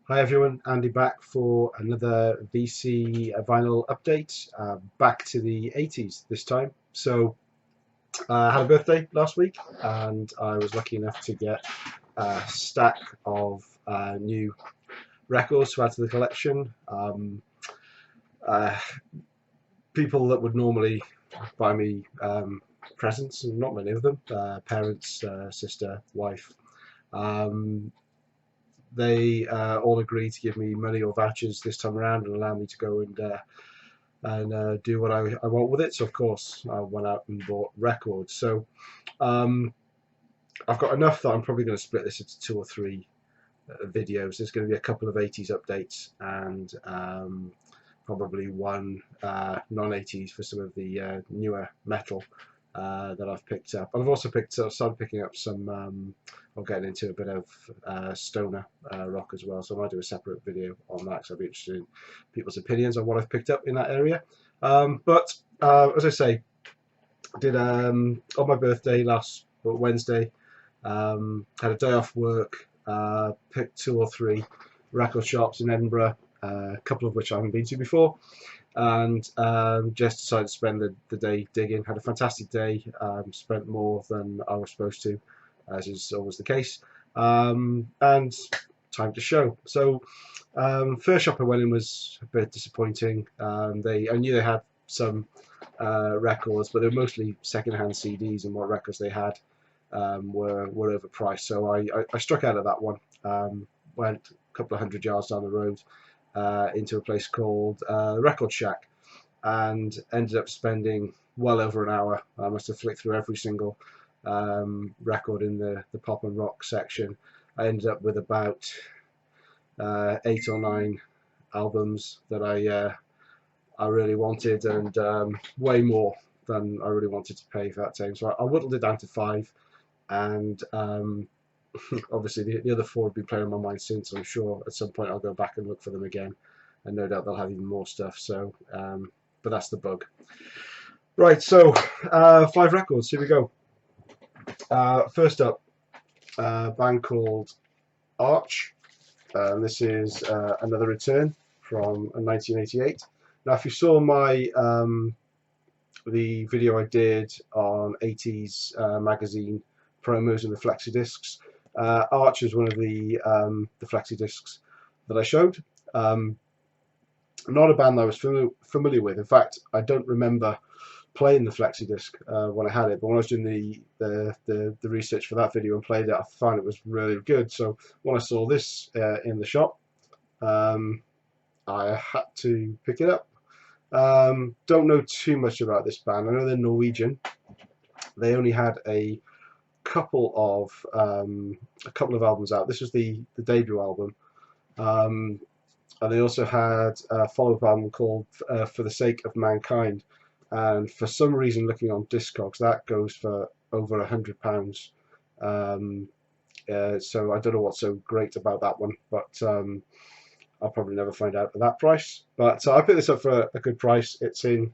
Hi everyone, Andy back for another VC vinyl update. Back to the 80s this time. So I had a birthday last week and I was lucky enough to get a stack of new records to add to the collection. Uh, People that would normally buy me presents, not many of them, parents, sister, wife. They all agreed to give me money or vouchers this time around and allow me to go and do what I want with it. So of course I went out and bought records. So I've got enough that I'm probably going to split this into 2 or 3 videos. There's going to be a couple of 80s updates and probably one non-80s for some of the newer metal that I've picked up. I've also started picking up some. I'll get into a bit of stoner rock as well, so I might do a separate video on that because I'd be interested in people's opinions on what I've picked up in that area. But as I say, I did on my birthday last Wednesday. Had a day off work. Picked 2 or 3 record shops in Edinburgh, a couple of which I haven't been to before, and just decided to spend the day digging. Had a fantastic day. Spent more than I was supposed to, as is always the case, and time to show. So first shop I went in was a bit disappointing. I knew they had some records, but they were mostly second-hand CDs, and what records they had were overpriced. So I struck out of that one. Went a couple of 100 yards down the road into a place called Record Shak, and ended up spending well over an hour. I must have flicked through every single record in the pop and rock section. I ended up with about 8 or 9 albums that I really wanted, and way more than I really wanted to pay for that time. So I whittled it down to 5, and obviously the other 4 have been playing on my mind since. I'm sure at some point I'll go back and look for them again, and no doubt they'll have even more stuff. So but that's the bug. Right, so 5 records, here we go. First up, a band called Artch. This is another return from 1988. Now, if you saw my the video I did on 80's magazine promos and the flexi discs, Arch is one of the flexi discs that I showed. Not a band that I was familiar with. In fact, I don't remember playing the flexi disc when I had it, but when I was doing the research for that video and played it, I found it was really good. So when I saw this in the shop, I had to pick it up. Don't know too much about this band. I know they're Norwegian. They only had a couple of albums out. This was the debut album, and they also had a follow-up album called For the Sake of Mankind. And for some reason, looking on Discogs, that goes for over £100. So I don't know what's so great about that one, but I'll probably never find out at that price. But I picked this up for a good price. It's in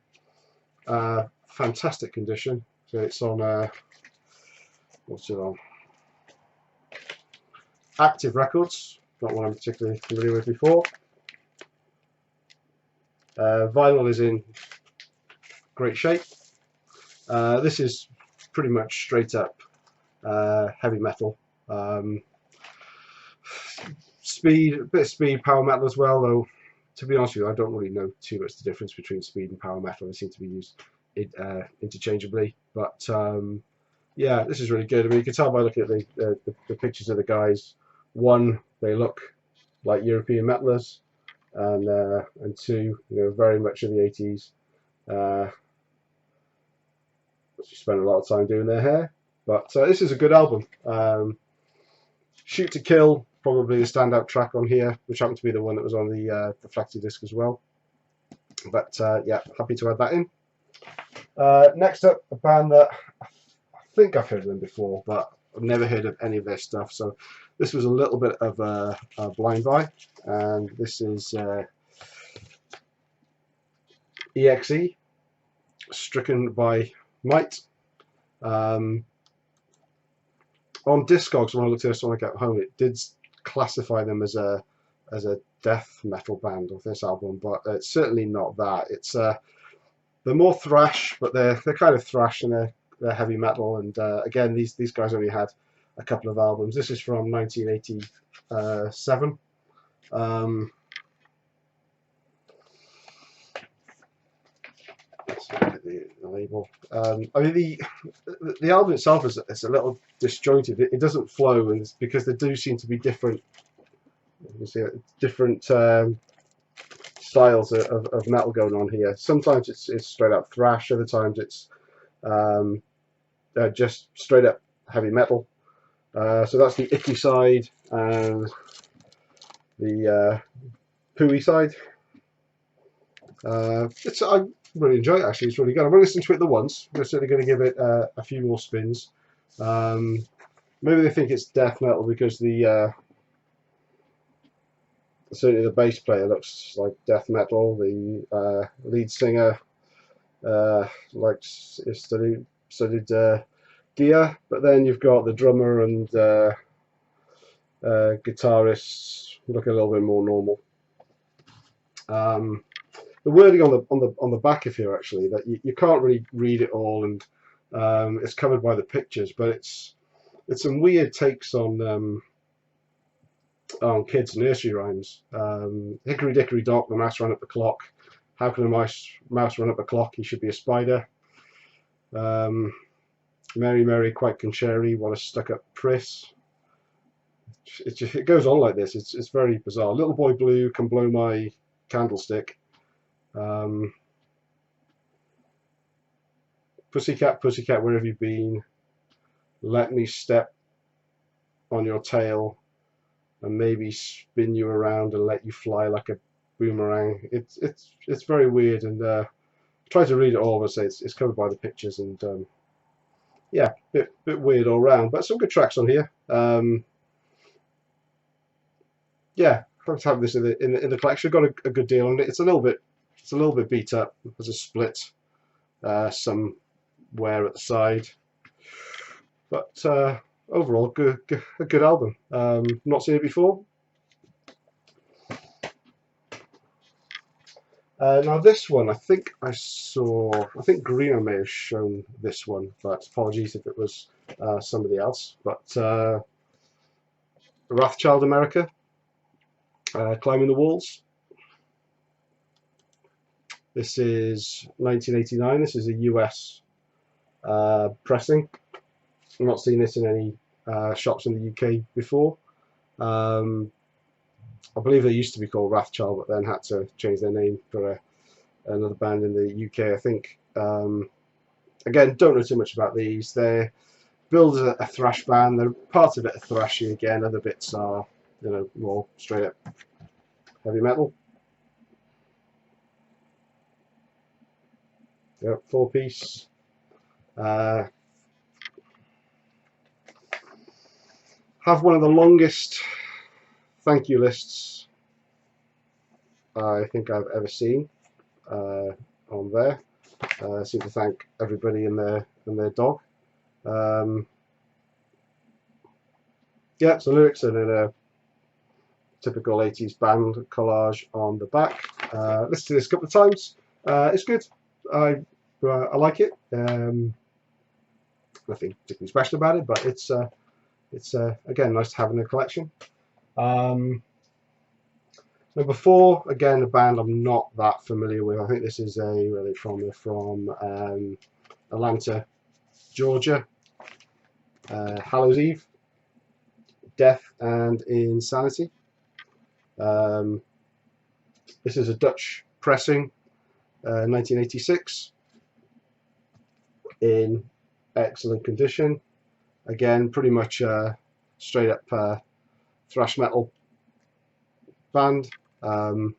fantastic condition. So it's on what's it on? Active Records. Not one I'm particularly familiar with before. Vinyl is in great shape. This is pretty much straight up heavy metal. Speed, a bit of speed, power metal as well, though to be honest with you, I don't really know too much the difference between speed and power metal. They seem to be used interchangeably, but yeah, this is really good. I mean, you can tell by looking at the pictures of the guys. 1, they look like European metalers, and 2, very much of the 80s. Spent a lot of time doing their hair, but this is a good album. Shoot to Kill, probably the standout track on here, which happened to be the one that was on the flexi disc as well. But yeah, happy to add that in. Next up, a band that I think I've heard of them before, but I've never heard of any of their stuff. So this was a little bit of a blind buy, and this is EXE, Stricken by Might. On Discogs, when I looked at this when I got home, it did classify them as a as a death metal band of this album, but it's certainly not that. It's they're more thrash, but they're kind of thrash and they're heavy metal. And again, these guys only had a couple of albums. This is from 1987. Let's look at the label. I mean, the album itself is a little disjointed. It doesn't flow, and it's because there do seem to be different, you see, different styles of metal going on here. Sometimes it's straight up thrash. Other times it's just straight up heavy metal. So that's the icky side and the pooey side. I really enjoy it, actually. It's really good. I've only listened to it the once. I'm certainly going to give it a few more spins. Maybe they think it's death metal because certainly the bass player looks like death metal. The lead singer studied gear, but then you've got the drummer and guitarists look a little bit more normal. The wording on the back of here, actually, that you can't really read it all, and it's covered by the pictures, but it's some weird takes on kids' nursery rhymes. Hickory dickory dock, the mouse ran up the clock. How can a mouse run up a clock? He should be a spider. Mary, Mary, quite contrary, what a stuck-up priss. It goes on like this. It's very bizarre. Little boy blue can blow my candlestick. Pussycat, pussycat, where have you been? Let me step on your tail and maybe spin you around and let you fly like a boomerang. It's very weird, and try to read it all, but say it's covered by the pictures, and yeah, bit weird all round, but some good tracks on here. Yeah, hope to have this in the collection. Got a good deal on it. It's a little bit beat up. There's a split somewhere at the side, but overall a good album. Not seen it before. Now this one, I think Greeno may have shown this one, but apologies if it was somebody else. But WrathChild America, Climbing the Walls. This is 1989. This is a US pressing. I've not seen this in any shops in the UK before. I believe they used to be called WrathChild, but then had to change their name for another band in the UK, I think. Again, don't know too much about these. They're billed as a thrash band. They're part of it are thrashy again. Other bits are, more straight up heavy metal. Yep, 4-piece. Have one of the longest thank you lists I think I've ever seen on there. Seem to thank everybody and their dog. Yeah, so lyrics are in a typical 80s band collage on the back. Listened to this a couple of times. It's good. I like it. Nothing particularly special about it, but it's again nice to have in the collection. Number 4, again, a band I'm not that familiar with. I think this is where they're from Atlanta, Georgia. Hallows Eve, Death and Insanity. This is a Dutch pressing, 1986, in excellent condition. Again, pretty much straight up thrash metal band. Only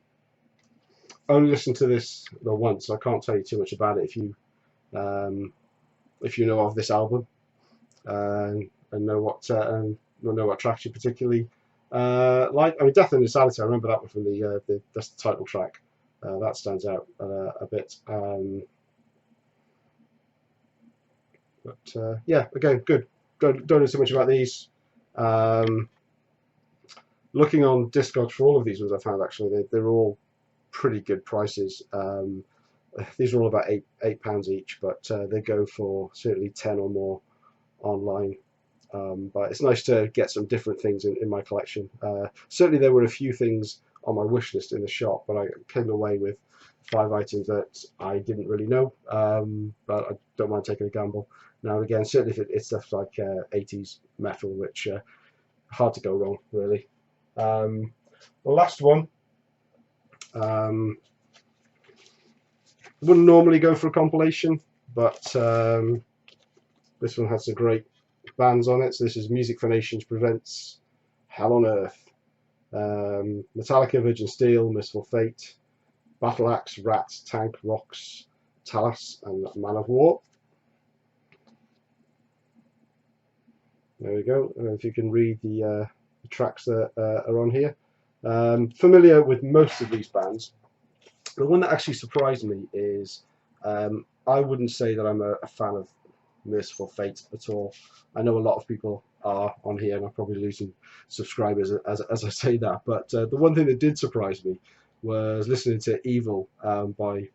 listened to this the once, so I can't tell you too much about it. If you know of this album and know what tracks you particularly like. I mean, Death and Insanity, I remember that one from that's the title track. That stands out a bit. Yeah, again, good. Don't know too much about these. looking on Discogs for all of these ones, I found actually they're all pretty good prices. These are all about £8 each, but they go for certainly 10 or more online. But it's nice to get some different things in my collection. Certainly there were a few things on my wish list in the shop, but I came away with 5 items that I didn't really know, but I don't mind taking a gamble now and again. Certainly if it's stuff like 80s metal, which hard to go wrong, really. The last one, wouldn't normally go for a compilation, but this one has some great bands on it. So this is Music for Nations presents Hell on Earth, Metallica, Virgin Steel, Merciful Fate, Battle Axe, Rat, Tank, Rocks, Talas, and Man of War. There we go. I don't know if you can read the tracks that are on here. Familiar with most of these bands. The one that actually surprised me is I wouldn't say that I'm a fan of Merciful Fate at all. I know a lot of people are on here, and I'm probably losing subscribers as I say that. But the one thing that did surprise me was listening to Evil by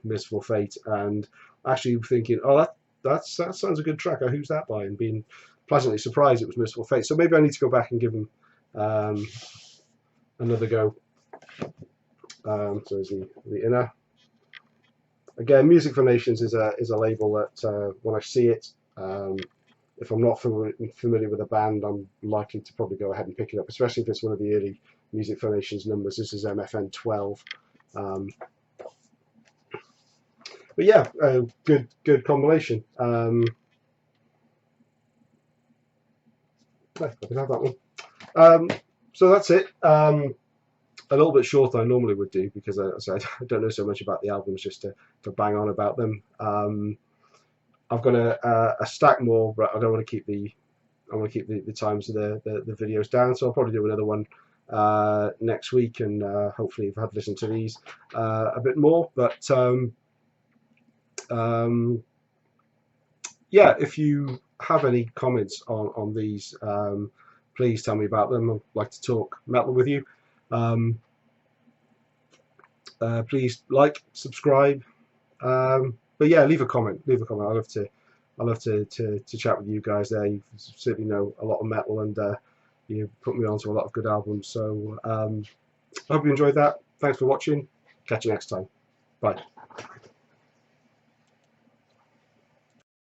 Merciful Fate, and actually thinking, oh, that sounds a good track. Who's that by? And being pleasantly surprised it was Merciful Fate. So maybe I need to go back and give them another go. So there's the inner. Again, Music for Nations is a label that when I see it, if I'm not familiar with a band, I'm likely to probably go ahead and pick it up, especially if it's one of the early Music for Nations numbers. This is MFN 12. But yeah, good combination. I can have that one. So that's it. A little bit shorter than I normally would do, because I don't know so much about the albums just to bang on about them. I've got a stack more, but I don't want to keep the times of the videos down, so I'll probably do another one next week, and hopefully you've had listened to these a bit more. But yeah, if you have any comments on these, please tell me about them. I'd like to talk metal with you. Please like, subscribe, but yeah, leave a comment. I love to chat with you guys there. You certainly know a lot of metal, and you put me onto a lot of good albums. So I hope you enjoyed that. Thanks for watching. Catch you next time. Bye.